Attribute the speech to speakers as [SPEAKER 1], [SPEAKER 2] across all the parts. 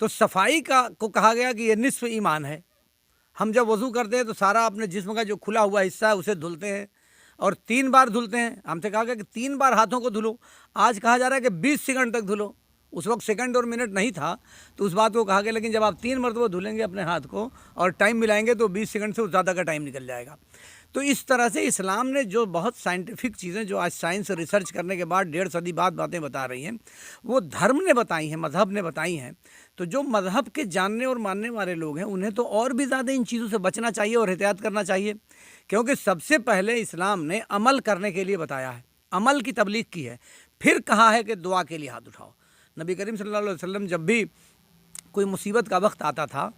[SPEAKER 1] تو صفائی کو کہا گیا کہ یہ نصف ایمان ہے. ہم جب وضو کرتے ہیں تو سارا اپنے جسم کا جو کھلا ہوا حصہ ہے اسے دھلتے ہیں اور 3 بار دھلتے ہیں. ہم سے کہا گیا کہ 3 بار ہاتھوں کو دھلو. آج کہا جا رہا ہے کہ 20 سیکنڈ تک دھلو. اس وقت سیکنڈ اور منٹ نہیں تھا تو اس بات کو کہا گیا، لیکن جب آپ 3 مرتبہ دھلیں گے اپنے ہاتھ کو اور ٹائم ملائیں گے تو 20 سیکنڈ سے زیادہ کا ٹائم نکل جائے گا. تو اس طرح سے اسلام نے جو بہت سائنٹیفک چیزیں جو آج سائنس ریسرچ کرنے کے بعد 1.5 صدی بعد باتیں بتا رہی ہیں وہ دھرم نے بتائی ہیں، مذہب نے بتائی ہیں. تو جو مذہب کے جاننے اور ماننے والے لوگ ہیں انہیں تو اور بھی زیادہ ان چیزوں سے بچنا چاہیے اور احتیاط کرنا چاہیے، کیونکہ سب سے پہلے اسلام نے عمل کرنے کے لیے بتایا ہے، عمل کی تبلیغ کی ہے، پھر کہا ہے کہ دعا کے لیے ہاتھ اٹھاؤ. نبی کریم صلی اللہ علیہ وسلم جب بھی کوئی مصیبت کا وقت آتا تھا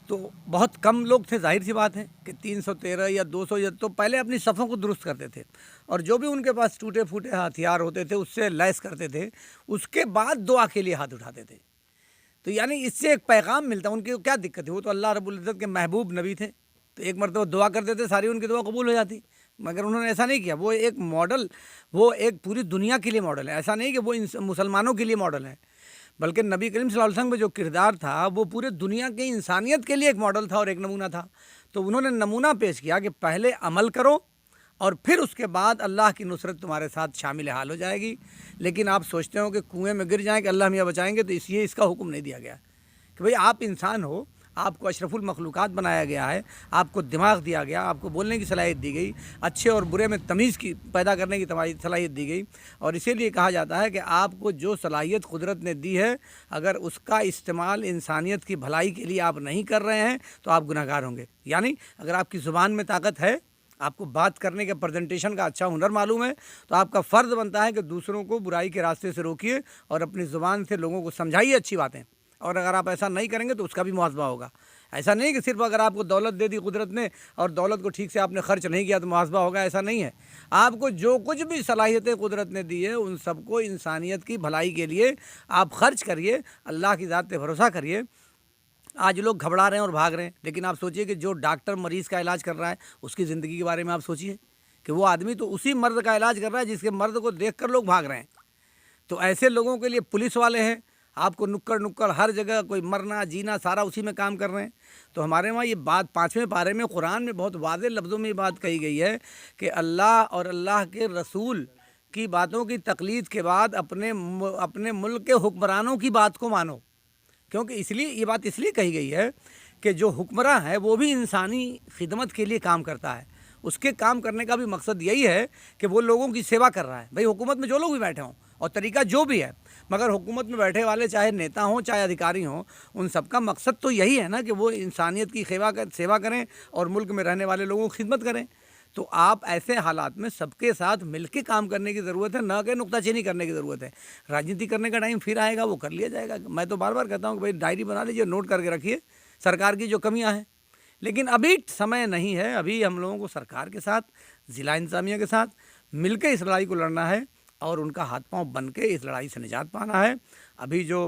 [SPEAKER 1] تو بہت کم لوگ تھے، ظاہر سی بات ہے کہ 313 یا 200 یا تو پہلے اپنی صفوں کو درست کرتے تھے اور جو بھی ان کے پاس ٹوٹے پھوٹے ہتھیار ہوتے تھے اس سے لیس کرتے تھے، اس کے بعد دعا کے لیے ہاتھ اٹھاتے تھے. تو یعنی اس سے ایک پیغام ملتا. ان کی کیا دقت ہے، وہ تو اللہ رب العزت کے محبوب نبی تھے، تو ایک مرتبہ دعا کرتے تھے ساری ان کی دعا قبول ہو جاتی. مگر انہوں نے ایسا نہیں کیا. وہ ایک ماڈل، وہ ایک پوری دنیا کے لیے ماڈل ہے. ایسا نہیں کہ وہ مسلمانوں کے لیے ماڈل ہے، بلکہ نبی کریم صلی اللہ علیہ وسلم میں جو کردار تھا وہ پورے دنیا کے انسانیت کے لیے ایک ماڈل تھا اور ایک نمونہ تھا. تو انہوں نے نمونہ پیش کیا کہ پہلے عمل کرو اور پھر اس کے بعد اللہ کی نصرت تمہارے ساتھ شامل حال ہو جائے گی. لیکن آپ سوچتے ہو کہ کنویں میں گر جائیں کہ اللہ میاں بچائیں گے، تو اس کا حکم نہیں دیا گیا کہ بھئی آپ انسان ہو، آپ کو اشرف المخلوقات بنایا گیا ہے، آپ کو دماغ دیا گیا، آپ کو بولنے کی صلاحیت دی گئی، اچھے اور برے میں تمیز کی پیدا کرنے کی صلاحیت دی گئی. اور اسی لیے کہا جاتا ہے کہ آپ کو جو صلاحیت قدرت نے دی ہے اگر اس کا استعمال انسانیت کی بھلائی کے لیے آپ نہیں کر رہے ہیں تو آپ گناہ گار ہوں گے. یعنی اگر آپ کی زبان میں طاقت ہے، آپ کو بات کرنے کے پریزنٹیشن کا اچھا ہنر معلوم ہے، تو آپ کا فرض بنتا ہے کہ دوسروں کو برائی کے راستے سے روکیے اور اپنی زبان سے لوگوں کو سمجھائیے اچھی باتیں. اور اگر آپ ایسا نہیں کریں گے تو اس کا بھی محاسبہ ہوگا. ایسا نہیں کہ صرف اگر آپ کو دولت دے دی قدرت نے اور دولت کو ٹھیک سے آپ نے خرچ نہیں کیا تو محاسبہ ہوگا، ایسا نہیں ہے. آپ کو جو کچھ بھی صلاحیتیں قدرت نے دی ہے ان سب کو انسانیت کی بھلائی کے لیے آپ خرچ کریے، اللہ کی ذات پہ بھروسہ کریے. آج لوگ گھبرا رہے ہیں اور بھاگ رہے ہیں، لیکن آپ سوچئے کہ جو ڈاکٹر مریض کا علاج کر رہا ہے اس کی زندگی کے بارے میں آپ سوچئے کہ وہ آدمی تو اسی مرض کا علاج کر رہا ہے جس کے مرض کو دیکھ کر لوگ بھاگ رہے ہیں. تو ایسے لوگوں کے لیے پولیس والے ہیں، آپ کو نکڑ ہر جگہ کوئی مرنا جینا سارا اسی میں کام کر رہے ہیں. تو ہمارے وہاں یہ بات 5ویں پارے میں قرآن میں بہت واضح لفظوں میں یہ بات کہی گئی ہے کہ اللہ اور اللہ کے رسول کی باتوں کی تقلید کے بعد اپنے ملک کے حکمرانوں کی بات کو مانو. کیونکہ اس لیے یہ بات اس لیے کہی گئی ہے کہ جو حکمراں ہے وہ بھی انسانی خدمت کے لیے کام کرتا ہے. اس کے کام کرنے کا بھی مقصد یہی ہے کہ وہ لوگوں کی سیوا کر رہا ہے. بھئی حکومت میں جو لوگ بھی بیٹھے ہوں اور طریقہ جو بھی ہے، مگر حکومت میں بیٹھے والے چاہے نیتا ہوں چاہے ادھیکاری ہوں، ان سب کا مقصد تو یہی ہے نا کہ وہ انسانیت کی سیوا کریں اور ملک میں رہنے والے لوگوں کی خدمت کریں. تو آپ ایسے حالات میں سب کے ساتھ مل کے کام کرنے کی ضرورت ہے، نہ کہ نکتہ چینی کرنے کی ضرورت ہے. راجنیتی کرنے کا ٹائم پھر آئے گا، وہ کر لیا جائے گا. میں تو بار بار کہتا ہوں کہ بھائی ڈائری بنا لیجیے، نوٹ کر کے رکھیے سرکار کی جو کمیاں ہیں. لیکن ابھی سمے نہیں ہے. ابھی ہم لوگوں کو سرکار کے ساتھ، ضلع انتظامیہ کے ساتھ مل کے اس لڑائی کو لڑنا ہے اور ان کا ہاتھ پاؤں بن کے اس لڑائی سے نجات پانا ہے. ابھی جو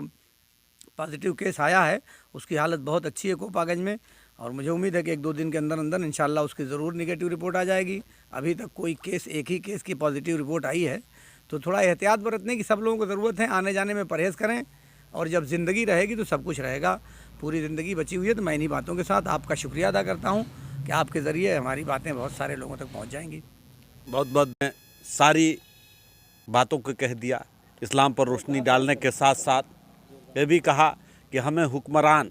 [SPEAKER 1] پازیٹیو کیس آیا ہے اس کی حالت بہت اچھی ہے کوپا گنج میں، اور مجھے امید ہے کہ 1-2 دن کے اندر انشاءاللہ اس کی ضرور نگیٹو رپورٹ آ جائے گی. ابھی تک کوئی ایک ہی کیس کی پازیٹیو رپورٹ آئی ہے. تو تھوڑا احتیاط برتنے کی سب لوگوں کو ضرورت ہے. آنے جانے میں پرہیز کریں اور جب زندگی رہے گی تو سب کچھ رہے گا. پوری زندگی بچی ہوئی ہے. تو میں انہی باتوں کے ساتھ آپ کا شکریہ ادا کرتا ہوں کہ آپ کے ذریعے ہماری باتیں بہت سارے لوگوں تک پہنچ جائیں گی.
[SPEAKER 2] بہت ساری باتوں کو کہہ دیا. اسلام پر روشنی ڈالنے کے ساتھ ساتھ یہ بھی کہا کہ ہمیں حکمران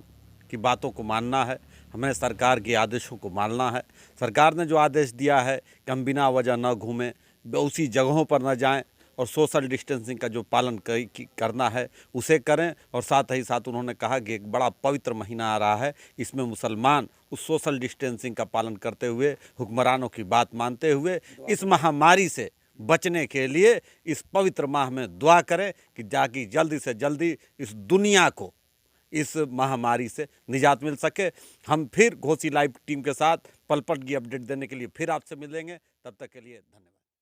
[SPEAKER 2] کی باتوں کو ماننا ہے، ہمیں سرکار کے آدیشوں کو ماننا ہے. سرکار نے جو آدیش دیا ہے کہ ہم بنا وجہ نہ گھومیں، اسی جگہوں پر نہ جائیں اور سوشل ڈسٹینسنگ کا جو پالن کرنا ہے اسے کریں. اور ساتھ ہی ساتھ انہوں نے کہا کہ ایک بڑا پوتر مہینہ آ رہا ہے، اس میں مسلمان اس سوشل ڈسٹینسنگ کا پالن کرتے ہوئے، حکمرانوں کی بات مانتے ہوئے اس مہاماری سے بچنے کے لیے اس پوتر ماہ میں دعا کریں کہ جاکہ جلدی سے جلدی اس دنیا کو اس مہاماری سے نجات مل سکے. ہم پھر گھوسی لائیو ٹیم کے ساتھ پل پل کی اپڈیٹ دینے کے لیے پھر آپ سے ملیں گے. تب تک کے لیے دھنیواد.